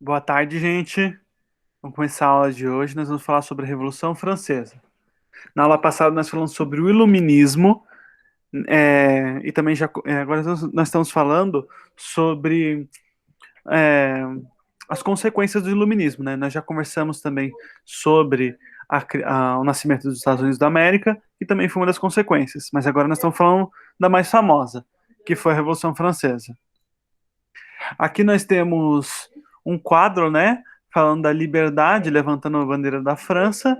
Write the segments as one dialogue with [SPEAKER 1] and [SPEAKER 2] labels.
[SPEAKER 1] Boa tarde, gente. Vamos começar a aula de hoje. Nós vamos falar sobre a Revolução Francesa. Na aula passada, nós falamos sobre o Iluminismo, e também agora nós estamos falando sobre é, as consequências do Iluminismo, né? Nós já conversamos também sobre o nascimento dos Estados Unidos da América, que também foi uma das consequências. Mas agora nós estamos falando da mais famosa, que foi a Revolução Francesa. Aqui nós temos um quadro, né, falando da liberdade, levantando a bandeira da França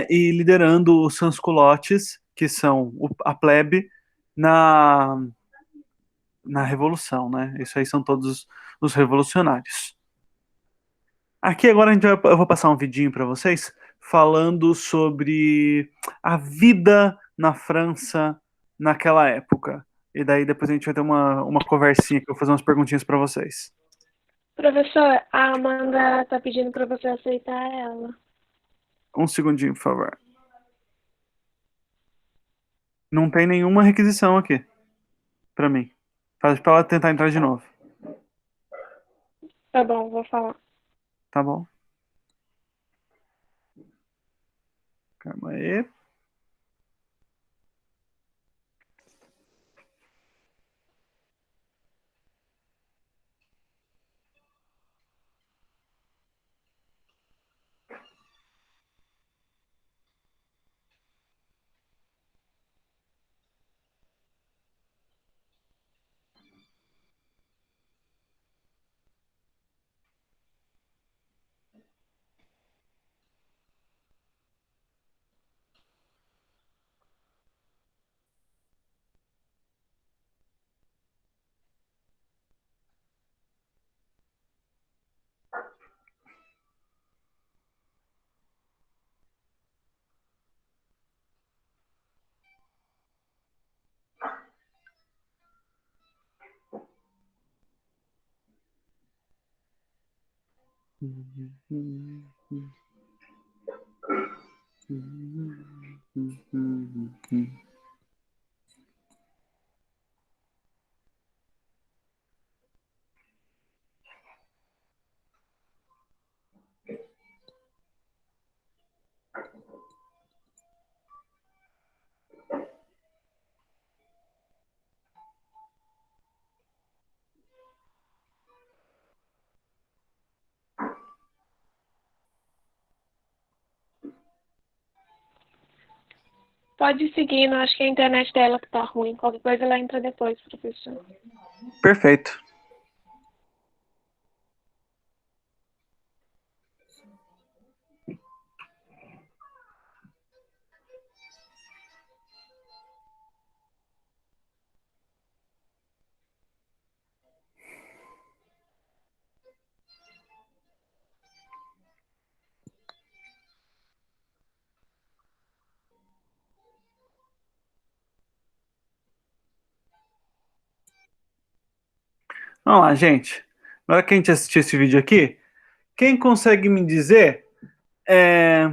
[SPEAKER 1] e liderando os sans-culottes, que são a plebe, na, na Revolução, né? Isso aí são todos os revolucionários. Aqui agora eu vou passar um vidinho para vocês falando sobre a vida na França naquela época. E daí depois a gente vai ter uma conversinha que eu vou fazer umas perguntinhas para vocês.
[SPEAKER 2] Professor, a Amanda tá pedindo para você aceitar ela.
[SPEAKER 1] Um segundinho, por favor. Não tem nenhuma requisição aqui pra mim. Faz pra ela tentar entrar de novo.
[SPEAKER 2] Tá bom, vou falar.
[SPEAKER 1] Tá bom? Calma aí.
[SPEAKER 2] Pode ir seguindo, acho que a internet dela que tá ruim. Qualquer coisa ela entra depois, professor.
[SPEAKER 1] Perfeito. Vamos lá, gente. Agora que a gente assistiu esse vídeo aqui, quem consegue me dizer é,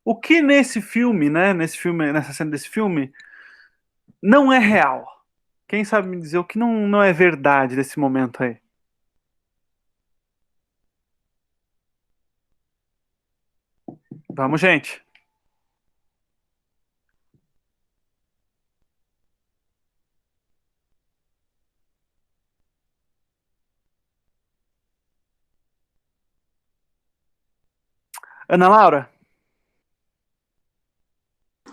[SPEAKER 1] o que nesse filme, né? Nesse filme, nessa cena desse filme, não é real? Quem sabe me dizer o que não é verdade desse momento aí? Vamos, gente. Ana Laura,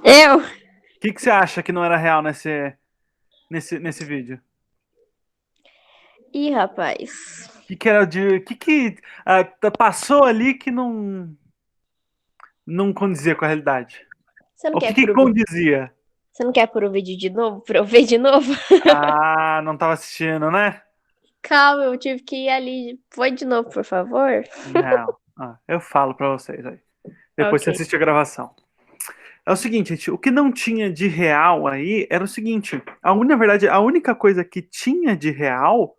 [SPEAKER 3] Eu?
[SPEAKER 1] o que você acha que não era real nesse vídeo?
[SPEAKER 3] Ih, rapaz.
[SPEAKER 1] Que era de. Passou ali que não condizia com a realidade?
[SPEAKER 3] Você não
[SPEAKER 1] O
[SPEAKER 3] quer
[SPEAKER 1] que
[SPEAKER 3] pôr o vídeo?
[SPEAKER 1] condizia?
[SPEAKER 3] Você não quer pôr o vídeo de novo pra eu ver de novo?
[SPEAKER 1] Ah, não tava assistindo, né?
[SPEAKER 3] Calma, eu tive que ir ali. Foi de novo, por favor?
[SPEAKER 1] Não. Ah, eu falo pra vocês aí. Depois você
[SPEAKER 3] Ok.
[SPEAKER 1] assiste a gravação. É o seguinte, gente, o que não tinha de real aí era o seguinte: na verdade, a única coisa que tinha de real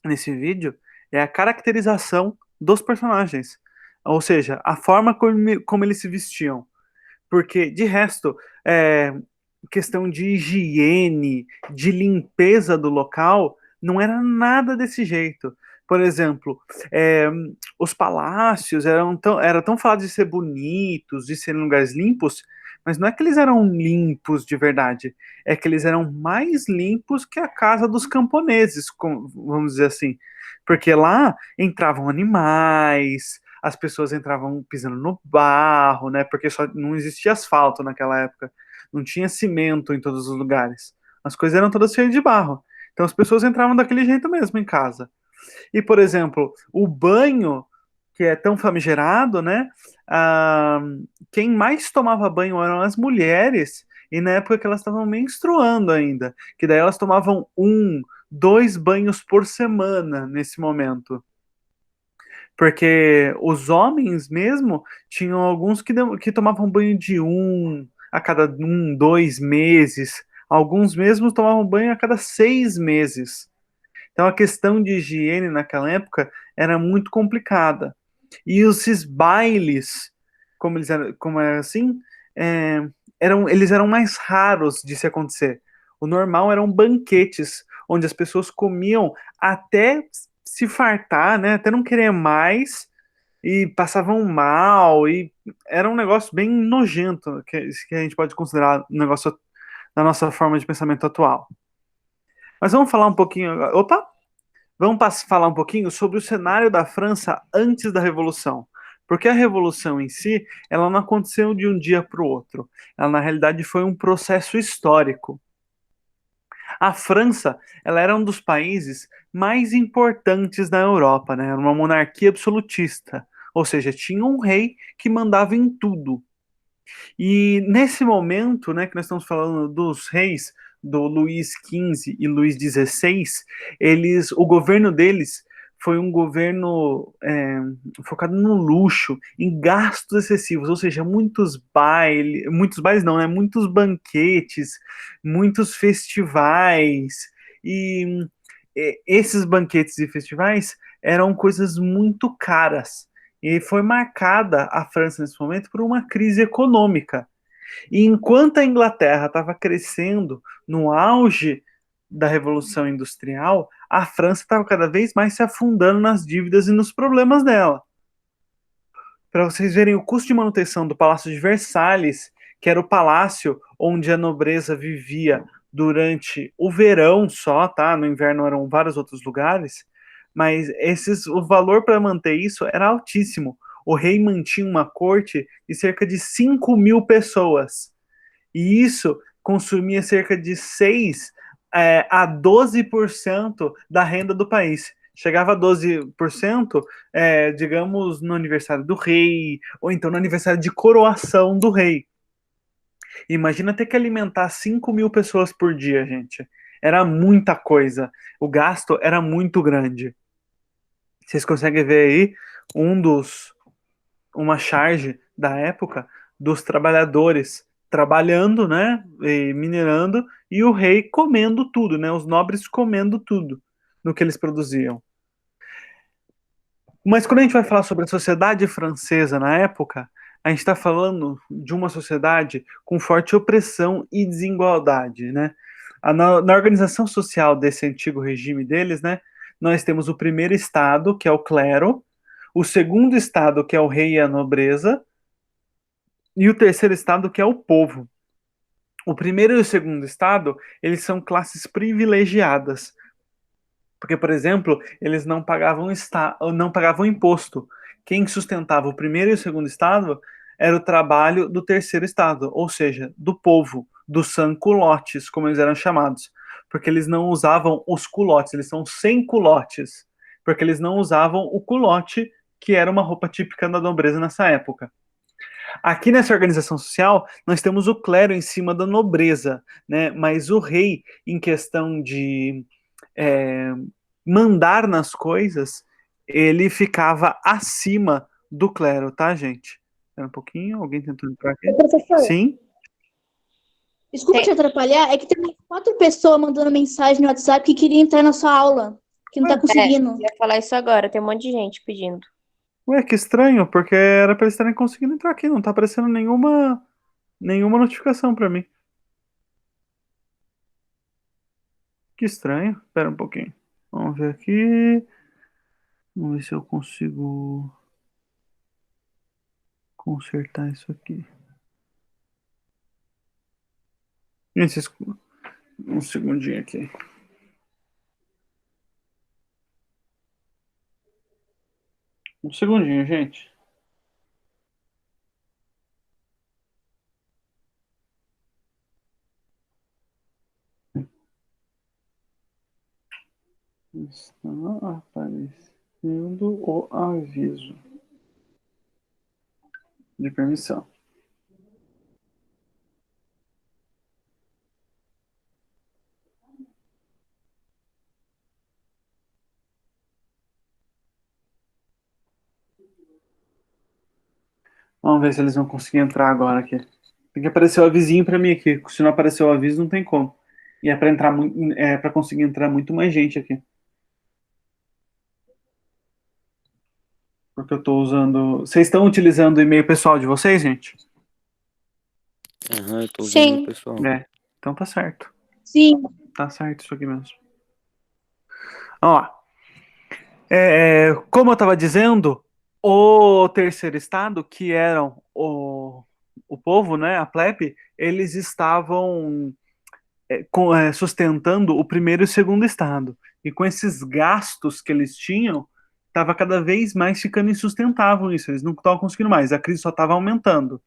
[SPEAKER 1] nesse vídeo é a caracterização dos personagens. Ou seja, a forma como eles se vestiam. Porque, de resto, questão de higiene, de limpeza do local, não era nada desse jeito. Por exemplo, é, os palácios era tão falado de ser bonitos, de serem lugares limpos, mas não é que eles eram limpos de verdade, é que eles eram mais limpos que a casa dos camponeses, vamos dizer assim. Porque lá entravam animais, as pessoas entravam pisando no barro, né? Porque só não existia asfalto naquela época, não tinha cimento em todos os lugares. As coisas eram todas cheias de barro. Então as pessoas entravam daquele jeito mesmo em casa. E, por exemplo, o banho, que é tão famigerado, né? Ah, quem mais tomava banho eram as mulheres, e na época que elas estavam menstruando ainda, que daí elas tomavam 1, 2 banhos por semana nesse momento. Porque os homens mesmo tinham alguns que tomavam banho de a cada 1, 2 meses. Alguns mesmo tomavam banho a cada 6 meses. Então a questão de higiene naquela época era muito complicada. E esses bailes, como é assim, é, eles eram mais raros de se acontecer. O normal eram banquetes, onde as pessoas comiam até se fartar, né, até não querer mais, e passavam mal, e era um negócio bem nojento, que a gente pode considerar um negócio da nossa forma de pensamento atual. Mas vamos falar um pouquinho. Opa! Vamos falar um pouquinho sobre o cenário da França antes da Revolução. Porque a Revolução em si, ela não aconteceu de um dia para o outro. Ela, na realidade, foi um processo histórico. A França, ela era um dos países mais importantes da Europa, né? Era uma monarquia absolutista. Ou seja, tinha um rei que mandava em tudo. E nesse momento, né, que nós estamos falando dos reis, do Luís XV e Luís XVI, o governo deles foi um governo focado no luxo, em gastos excessivos, ou seja, muitos bailes não, né, muitos banquetes, muitos festivais, e esses banquetes e festivais eram coisas muito caras. E foi marcada a França nesse momento por uma crise econômica. E enquanto a Inglaterra estava crescendo no auge da Revolução Industrial, a França estava cada vez mais se afundando nas dívidas e nos problemas dela. Para vocês verem o custo de manutenção do Palácio de Versalhes, que era o palácio onde a nobreza vivia durante o verão só, tá? No inverno eram vários outros lugares, mas o valor para manter isso era altíssimo. O rei mantinha uma corte de cerca de 5.000 pessoas. E isso consumia cerca de 6 a 12% da renda do país. Chegava a 12%, digamos, no aniversário do rei, ou então no aniversário de coroação do rei. Imagina ter que alimentar 5.000 pessoas por dia, gente. Era muita coisa. O gasto era muito grande. Vocês conseguem ver aí um dos uma charge da época dos trabalhadores trabalhando, né, e minerando, e o rei comendo tudo, né, os nobres comendo tudo no que eles produziam. Mas quando a gente vai falar sobre a sociedade francesa na época, a gente está falando de uma sociedade com forte opressão e desigualdade, né? Na organização social desse antigo regime deles, né, nós temos o primeiro estado, que é o clero, o segundo estado, que é o rei e a nobreza, e o terceiro estado, que é o povo. O primeiro e o segundo estado, eles são classes privilegiadas. Porque, por exemplo, eles não pagavam imposto. Quem sustentava o primeiro e o segundo estado era o trabalho do terceiro estado, ou seja, do povo, dos sans-culottes, como eles eram chamados. Porque eles não usavam os culottes, eles são sem culottes. Porque eles não usavam o culotte, que era uma roupa típica da nobreza nessa época. Aqui nessa organização social, nós temos o clero em cima da nobreza, né? Mas o rei, em questão de é, mandar nas coisas, ele ficava acima do clero, tá, gente? Espera um pouquinho, alguém tentou entrar aqui?
[SPEAKER 3] Ô, professor,
[SPEAKER 1] Sim?
[SPEAKER 3] desculpa te atrapalhar, é que tem umas 4 pessoas mandando mensagem no WhatsApp que queria entrar na sua aula, que não tá conseguindo.
[SPEAKER 4] Ia falar isso agora, tem um monte de gente pedindo.
[SPEAKER 1] Ué, que estranho, porque era pra eles estarem conseguindo entrar aqui, não tá aparecendo nenhuma notificação pra mim. Que estranho. Espera um pouquinho. Vamos ver aqui. Vamos ver se eu consigo consertar isso aqui. Um segundinho aqui. Um segundinho, gente. Está aparecendo o aviso de permissão. Vamos ver se eles vão conseguir entrar agora aqui. Tem que aparecer o avisinho para mim aqui. Se não aparecer o aviso, não tem como. E é para entrar para conseguir entrar muito mais gente aqui. Porque eu tô usando. Vocês estão utilizando o e-mail pessoal de vocês, gente?
[SPEAKER 5] Aham, eu tô usando
[SPEAKER 4] Sim.
[SPEAKER 5] o pessoal.
[SPEAKER 1] Então tá certo.
[SPEAKER 3] Sim.
[SPEAKER 1] Tá certo isso aqui mesmo. Ó. Como eu estava dizendo, o terceiro estado, que eram o povo, né, a plebe, eles estavam sustentando o primeiro e o segundo estado. E com esses gastos que eles tinham, estava cada vez mais ficando insustentável isso. Eles não estavam conseguindo mais. A crise só estava aumentando.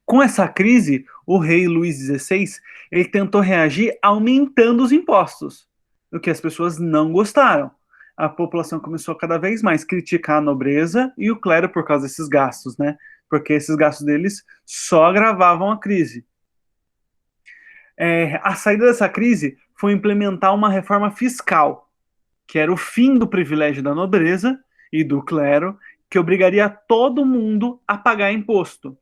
[SPEAKER 1] Com essa crise, o rei Luís XVI ele tentou reagir aumentando os impostos, o que as pessoas não gostaram. A população começou a cada vez mais criticar a nobreza e o clero por causa desses gastos, né? Porque esses gastos deles só agravavam a crise. A saída dessa crise foi implementar uma reforma fiscal, que era o fim do privilégio da nobreza e do clero, que obrigaria todo mundo a pagar imposto.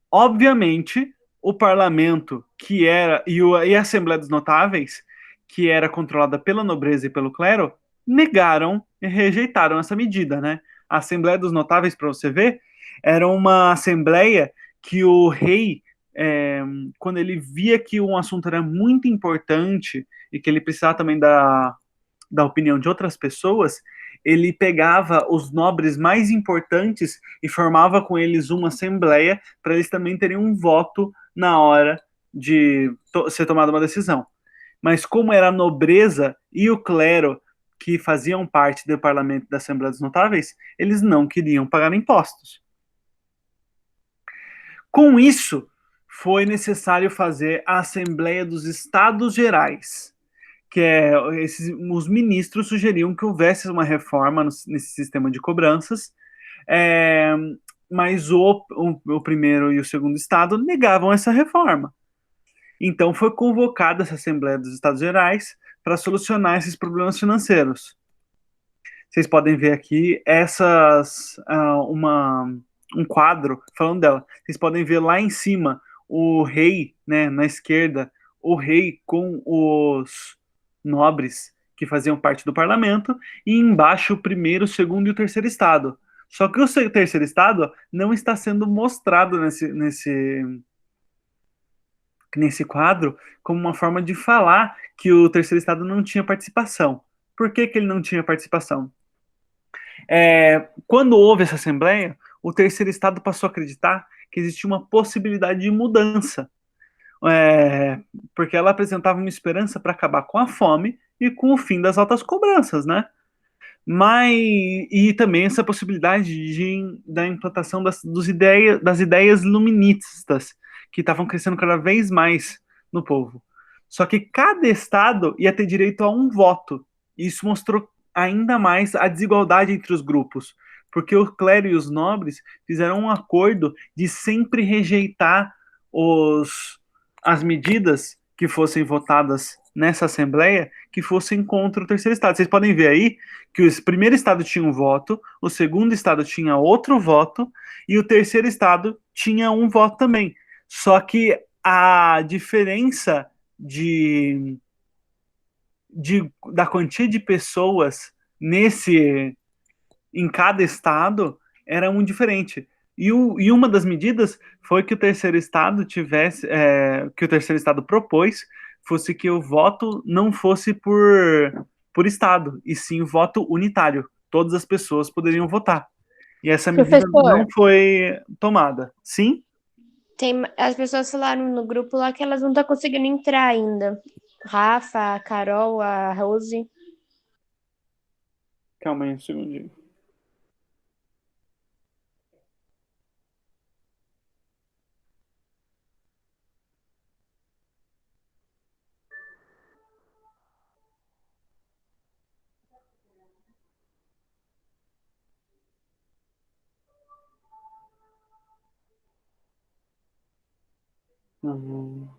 [SPEAKER 1] Obviamente, o parlamento, e a Assembleia dos Notáveis, que era controlada pela nobreza e pelo clero, negaram e rejeitaram essa medida, né? A Assembleia dos Notáveis, para você ver, era uma assembleia que o rei, quando ele via que um assunto era muito importante e que ele precisava também da opinião de outras pessoas, ele pegava os nobres mais importantes e formava com eles uma assembleia para eles também terem um voto na hora de ser tomada uma decisão. Mas como era a nobreza e o clero que faziam parte do parlamento da Assembleia dos Notáveis, eles não queriam pagar impostos. Com isso, foi necessário fazer a Assembleia dos Estados Gerais, que os ministros sugeriam que houvesse uma reforma nesse sistema de cobranças, mas o primeiro e o segundo estado negavam essa reforma. Então foi convocada essa Assembleia dos Estados Gerais para solucionar esses problemas financeiros. Vocês podem ver aqui um quadro falando dela. Vocês podem ver lá em cima o rei, né, na esquerda, o rei com os nobres que faziam parte do parlamento, e embaixo o primeiro, o segundo e o terceiro estado. Só que o terceiro estado não está sendo mostrado nesse quadro como uma forma de falar que o terceiro estado não tinha participação. Por que ele não tinha participação? Quando houve essa assembleia, o terceiro estado passou a acreditar que existia uma possibilidade de mudança, porque ela apresentava uma esperança para acabar com a fome e com o fim das altas cobranças, né? E também essa possibilidade da implantação das ideias iluministas, que estavam crescendo cada vez mais no povo. Só que cada estado ia ter direito a um voto. E isso mostrou ainda mais a desigualdade entre os grupos, porque o clero e os nobres fizeram um acordo de sempre rejeitar as medidas que fossem votadas nessa assembleia que fossem contra o terceiro estado. Vocês podem ver aí que o primeiro estado tinha um voto, o segundo estado tinha outro voto e o terceiro estado tinha um voto também. Só que a diferença da quantia de pessoas em cada estado era muito diferente. E uma das medidas foi que o terceiro estado que o terceiro estado propôs fosse que o voto não fosse por por estado, e sim voto unitário. Todas as pessoas poderiam votar. E essa medida
[SPEAKER 4] Professor,
[SPEAKER 1] não foi tomada. Sim?
[SPEAKER 4] as pessoas falaram no grupo lá que elas não estão conseguindo entrar ainda. Rafa, a Carol, a Rose.
[SPEAKER 1] Calma aí um segundinho. Uhum.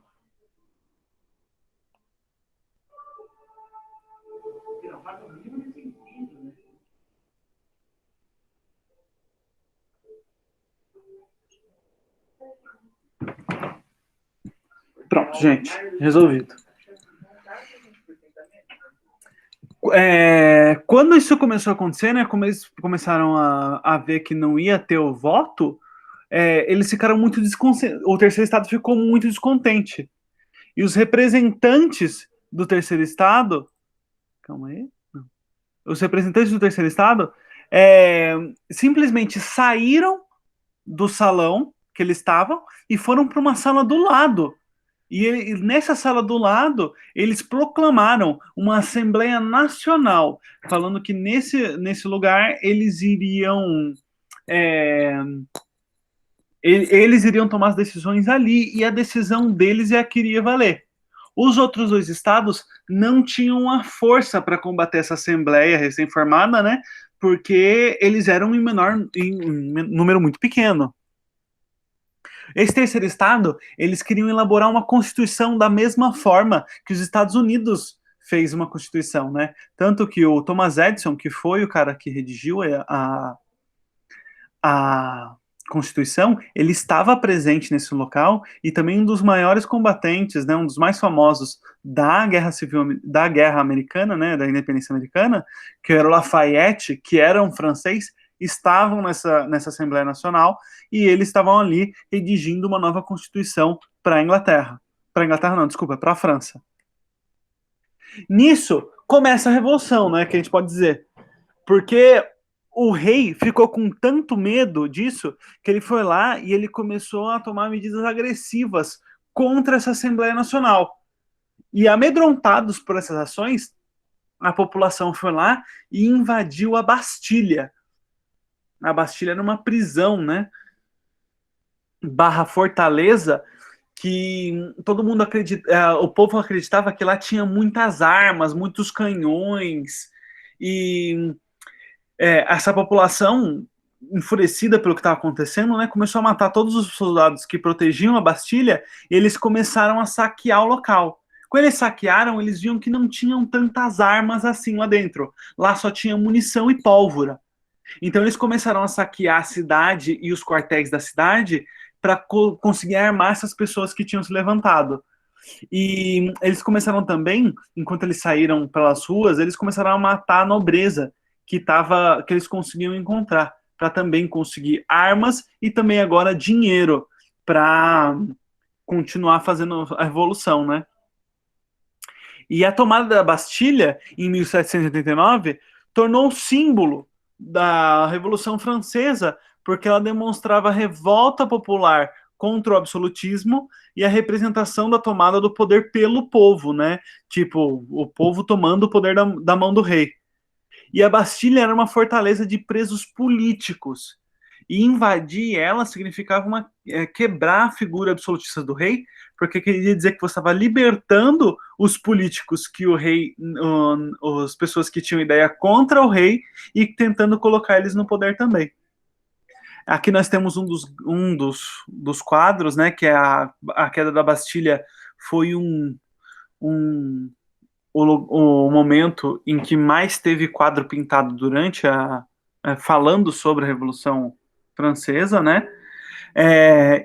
[SPEAKER 1] Pronto, gente, resolvido. Quando isso começou a acontecer, né, como eles começaram a ver que não ia ter o voto, eles ficaram muito descontentes. O terceiro estado ficou muito descontente. E os representantes do terceiro estado. Calma aí. Não. Os representantes do terceiro estado simplesmente saíram do salão que eles estavam e foram para uma sala do lado. E nessa sala do lado, eles proclamaram uma Assembleia Nacional, falando que nesse lugar eles iriam. Eles iriam tomar as decisões ali, e a decisão deles é a que iria valer. Os outros dois estados não tinham a força para combater essa Assembleia recém-formada, né? Porque eles eram em número muito pequeno. Esse terceiro estado, eles queriam elaborar uma constituição da mesma forma que os Estados Unidos fez uma constituição, né? Tanto que o Thomas Edison, que foi o cara que redigiu a Constituição, ele estava presente nesse local, e também um dos maiores combatentes, né, um dos mais famosos da Guerra Civil, da Guerra Americana, né, da Independência Americana, que era o Lafayette, que era um francês, estavam nessa Assembleia Nacional, e eles estavam ali redigindo uma nova Constituição para a Inglaterra. Para a Inglaterra não, desculpa, para a França. Nisso começa a Revolução, né, que a gente pode dizer. Porque o rei ficou com tanto medo disso que ele foi lá e ele começou a tomar medidas agressivas contra essa Assembleia Nacional. E amedrontados por essas ações, a população foi lá e invadiu a Bastilha. A Bastilha era uma prisão, né? Barra fortaleza, que todo mundo o povo acreditava que lá tinha muitas armas, muitos canhões, e essa população, enfurecida pelo que estava acontecendo, né, começou a matar todos os soldados que protegiam a Bastilha, e eles começaram a saquear o local. Quando eles saquearam, eles viam que não tinham tantas armas assim lá dentro. Lá só tinha munição e pólvora. Então eles começaram a saquear a cidade e os quartéis da cidade para conseguir armar essas pessoas que tinham se levantado. E eles começaram também, enquanto eles saíram pelas ruas, eles começaram a matar a nobreza que eles conseguiam encontrar, para também conseguir armas e também agora dinheiro para continuar fazendo a revolução, né? E a tomada da Bastilha em 1789 tornou o símbolo da Revolução Francesa, porque ela demonstrava a revolta popular contra o absolutismo e a representação da tomada do poder pelo povo, né? Tipo, o povo tomando o poder da mão do rei. E a Bastilha era uma fortaleza de presos políticos. E invadir ela significava quebrar a figura absolutista do rei, porque queria dizer que você estava libertando os políticos que o rei, as pessoas que tinham ideia contra o rei, e tentando colocar eles no poder também. Aqui nós temos um dos quadros, né, que é a queda da Bastilha foi o momento em que mais teve quadro pintado durante falando sobre a Revolução Francesa, né?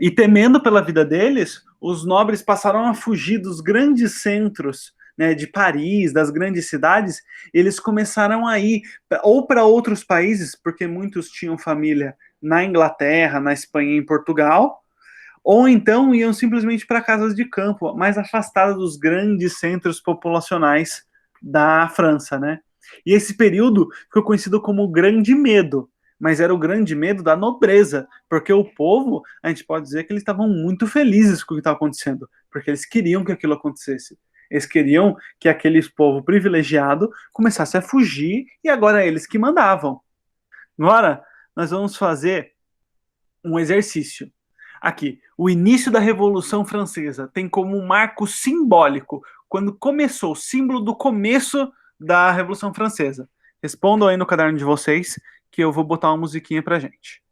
[SPEAKER 1] E temendo pela vida deles, os nobres passaram a fugir dos grandes centros, né, de Paris, das grandes cidades. Eles começaram a ir ou para outros países, porque muitos tinham família na Inglaterra, na Espanha e em Portugal, ou então iam simplesmente para casas de campo, mais afastadas dos grandes centros populacionais da França, né? E esse período ficou conhecido como o Grande Medo, mas era o grande medo da nobreza, porque o povo, a gente pode dizer que eles estavam muito felizes com o que estava acontecendo, porque eles queriam que aquilo acontecesse. Eles queriam que aquele povo privilegiado começasse a fugir e agora eles que mandavam. Agora, nós vamos fazer um exercício. Aqui, o início da Revolução Francesa tem como um marco simbólico quando começou, o símbolo do começo da Revolução Francesa. Respondam aí no caderno de vocês que eu vou botar uma musiquinha pra gente.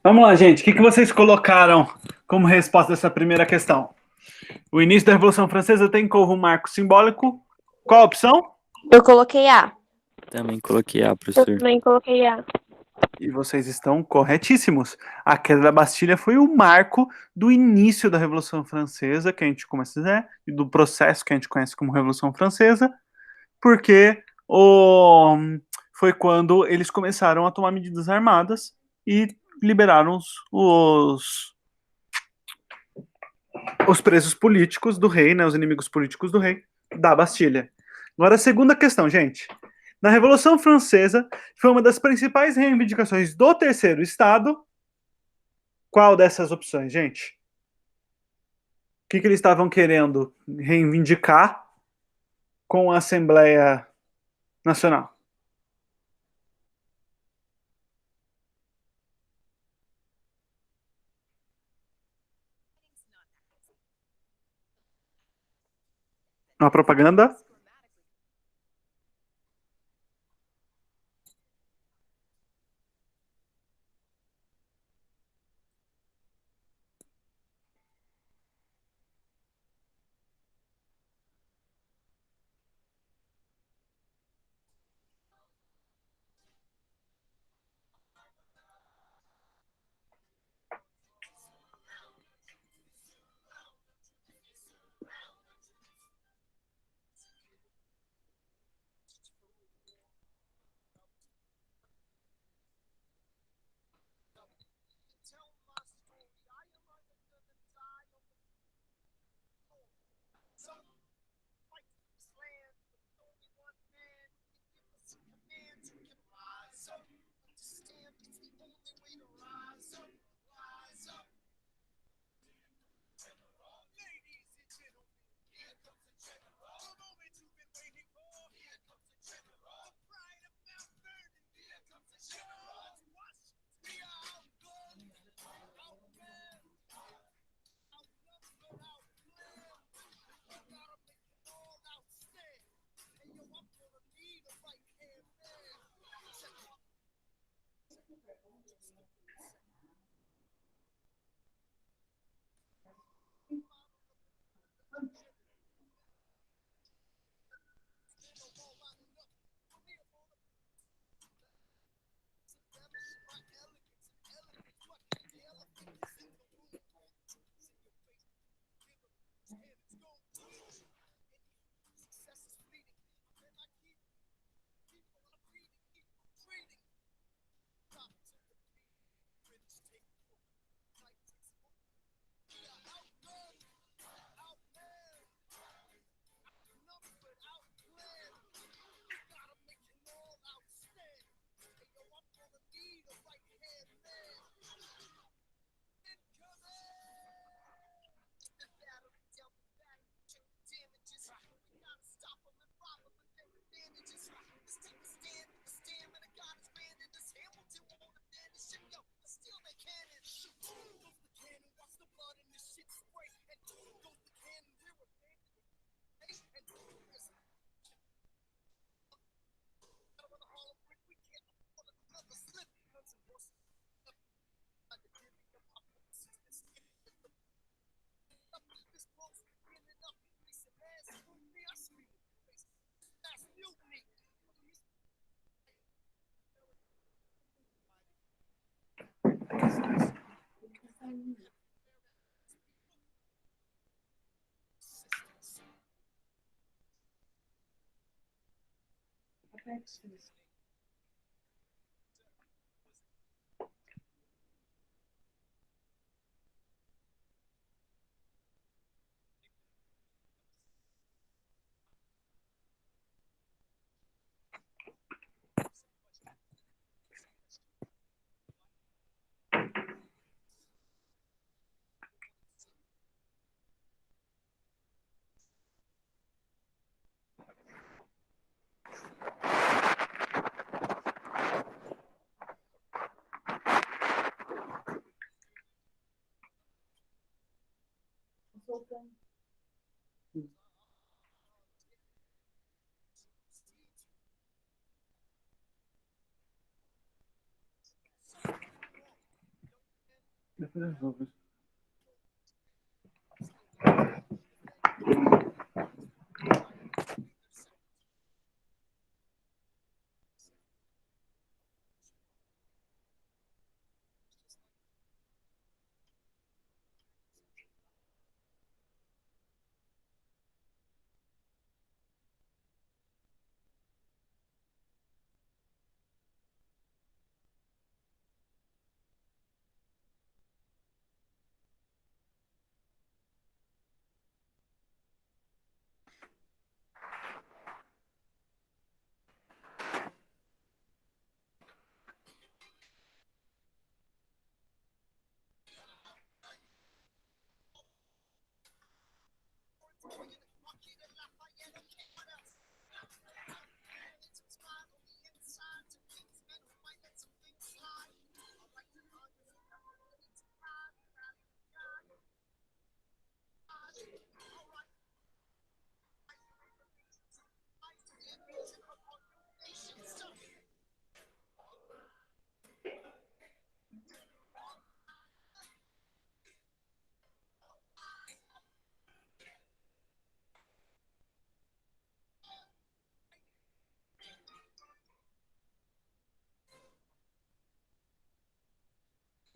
[SPEAKER 1] Vamos lá, gente. O que vocês colocaram como resposta dessa primeira questão? O início da Revolução Francesa tem como marco simbólico. Qual a opção?
[SPEAKER 4] Eu coloquei A.
[SPEAKER 5] Também coloquei A,
[SPEAKER 2] Eu
[SPEAKER 5] professor.
[SPEAKER 2] também coloquei A.
[SPEAKER 1] E vocês estão corretíssimos. A queda da Bastilha foi o marco do início da Revolução Francesa, que a gente começa a dizer, e do processo que a gente conhece como Revolução Francesa, porque foi quando eles começaram a tomar medidas armadas e liberaram os presos políticos do rei, né, os inimigos políticos do rei, da Bastilha. Agora, a segunda questão, gente. Na Revolução Francesa, foi uma das principais reivindicações do Terceiro Estado. Qual dessas opções, gente? O que eles estavam querendo reivindicar com a Assembleia Nacional? Uma propaganda?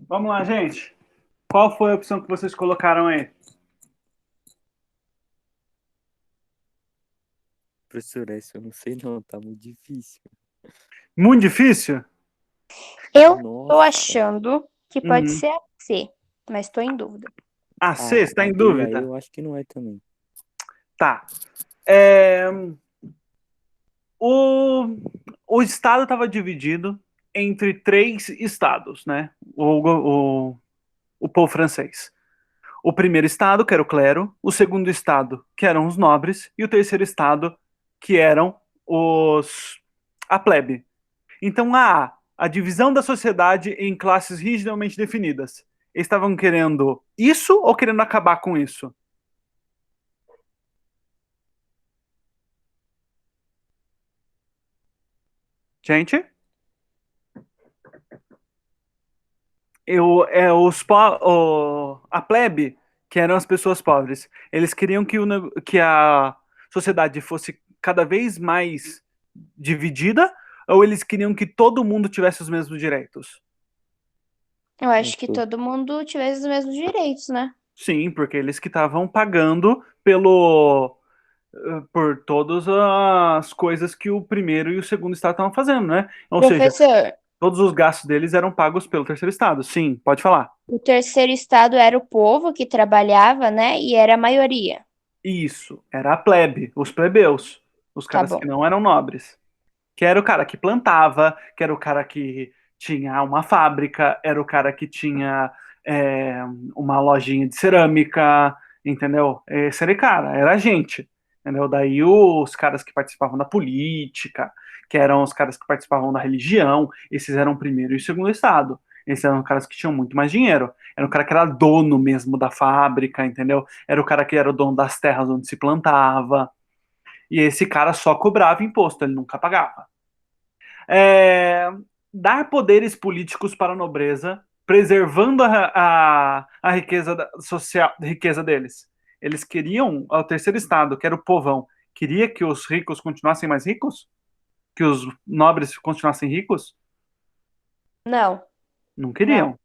[SPEAKER 1] Vamos lá, gente. Qual foi a opção que vocês colocaram aí?
[SPEAKER 5] Professora, essa eu não sei não, tá muito difícil.
[SPEAKER 1] Muito difícil?
[SPEAKER 4] Eu tô
[SPEAKER 5] Nossa.
[SPEAKER 4] achando que pode
[SPEAKER 1] Uhum.
[SPEAKER 4] ser a C, mas tô em dúvida.
[SPEAKER 1] A C, você tá
[SPEAKER 5] a
[SPEAKER 1] em
[SPEAKER 5] B aí
[SPEAKER 1] dúvida?
[SPEAKER 5] eu acho que não é também.
[SPEAKER 1] Tá. O estado estava dividido entre 3 estados, né? O povo francês. O primeiro estado, que era o clero, o segundo estado, que eram os nobres, e o terceiro estado, que eram a plebe. Então, a divisão da sociedade em classes rigidamente definidas. Eles estavam querendo isso ou querendo acabar com isso? Gente? A plebe, que eram as pessoas pobres, eles queriam que a sociedade fosse cada vez mais dividida, ou eles queriam que todo mundo tivesse os mesmos direitos?
[SPEAKER 4] Eu acho que todo mundo tivesse os mesmos direitos, né?
[SPEAKER 1] Sim, porque eles que estavam pagando por todas as coisas que o primeiro e o segundo estado estavam fazendo, né? Ou seja,
[SPEAKER 4] Professor,
[SPEAKER 1] todos os gastos deles eram pagos pelo terceiro estado. Sim, pode falar.
[SPEAKER 4] o terceiro estado era o povo que trabalhava, né? E era a maioria.
[SPEAKER 1] Isso, era a plebe, os plebeus, os
[SPEAKER 4] Tá
[SPEAKER 1] caras que
[SPEAKER 4] bom.
[SPEAKER 1] não eram nobres. Que era o cara que plantava, que era o cara que tinha uma fábrica, era o cara que tinha é, uma lojinha de cerâmica, entendeu? Esse era o cara, era a gente, entendeu? Daí os caras que participavam da política, que eram os caras que participavam da religião, esses eram o primeiro e o segundo estado. Esses eram os caras que tinham muito mais dinheiro. Era o cara que era dono mesmo da fábrica, entendeu? Era o cara que era o dono das terras onde se plantava. E esse cara só cobrava imposto, ele nunca pagava. É, dar poderes políticos para a nobreza, preservando a riqueza social, riqueza deles. Eles queriam, o terceiro estado, que era o povão, queria que os ricos continuassem mais ricos? Que os nobres continuassem ricos?
[SPEAKER 4] Não,
[SPEAKER 1] Não
[SPEAKER 4] não.
[SPEAKER 1] queriam.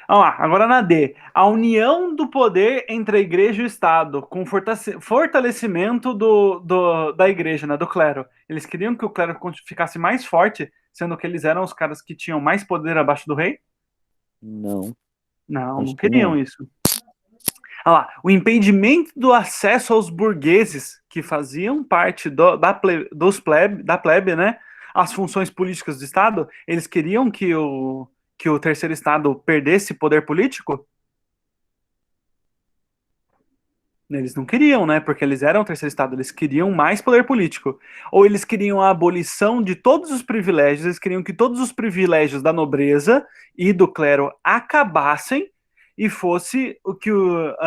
[SPEAKER 1] Vamos lá, agora na D. A união do poder entre a igreja e o Estado, com fortalecimento da igreja, né, do clero. Eles queriam que o clero ficasse mais forte, sendo que eles eram os caras que tinham mais poder abaixo do rei?
[SPEAKER 5] Não,
[SPEAKER 1] Não, não
[SPEAKER 5] acho que
[SPEAKER 1] queriam
[SPEAKER 5] não.
[SPEAKER 1] isso. Olha lá, o impedimento do acesso aos burgueses que faziam parte da plebe, né? As funções políticas do Estado, eles queriam que o terceiro Estado perdesse poder político? Eles não queriam, né? Porque eles eram o terceiro Estado, eles queriam mais poder político. Ou eles queriam a abolição de todos os privilégios, eles queriam que todos os privilégios da nobreza e do clero acabassem e fosse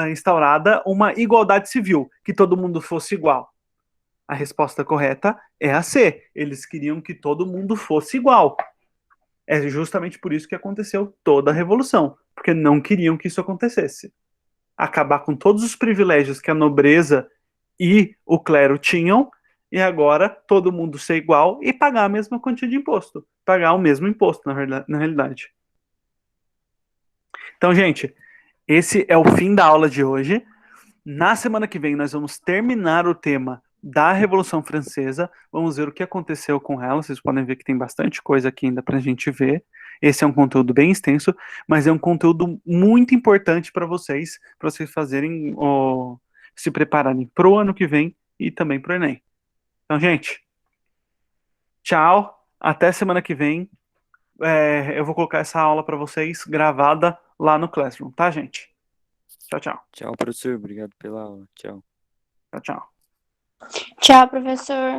[SPEAKER 1] instaurada uma igualdade civil, que todo mundo fosse igual. A resposta correta é a C. Eles queriam que todo mundo fosse igual. É justamente por isso que aconteceu toda a revolução, porque porque não queriam que isso acontecesse. Acabar com todos os privilégios que a nobreza e o clero tinham, e agora todo mundo ser igual e pagar a mesma quantia de imposto. Pagar o mesmo imposto, na realidade. Então, gente, esse é o fim da aula de hoje. Na semana que vem, nós vamos terminar o tema da Revolução Francesa. Vamos ver o que aconteceu com ela. Vocês podem ver que tem bastante coisa aqui ainda para a gente ver. Esse é um conteúdo bem extenso, mas é um conteúdo muito importante para vocês fazerem, se prepararem para o ano que vem e também para o Enem. Então, gente, tchau. Até semana que vem. Eu vou colocar essa aula para vocês gravada lá no Classroom, tá, gente? Tchau, tchau.
[SPEAKER 5] Tchau, professor. Obrigado pela aula. Tchau.
[SPEAKER 1] Tchau, tchau.
[SPEAKER 4] Tchau, professor.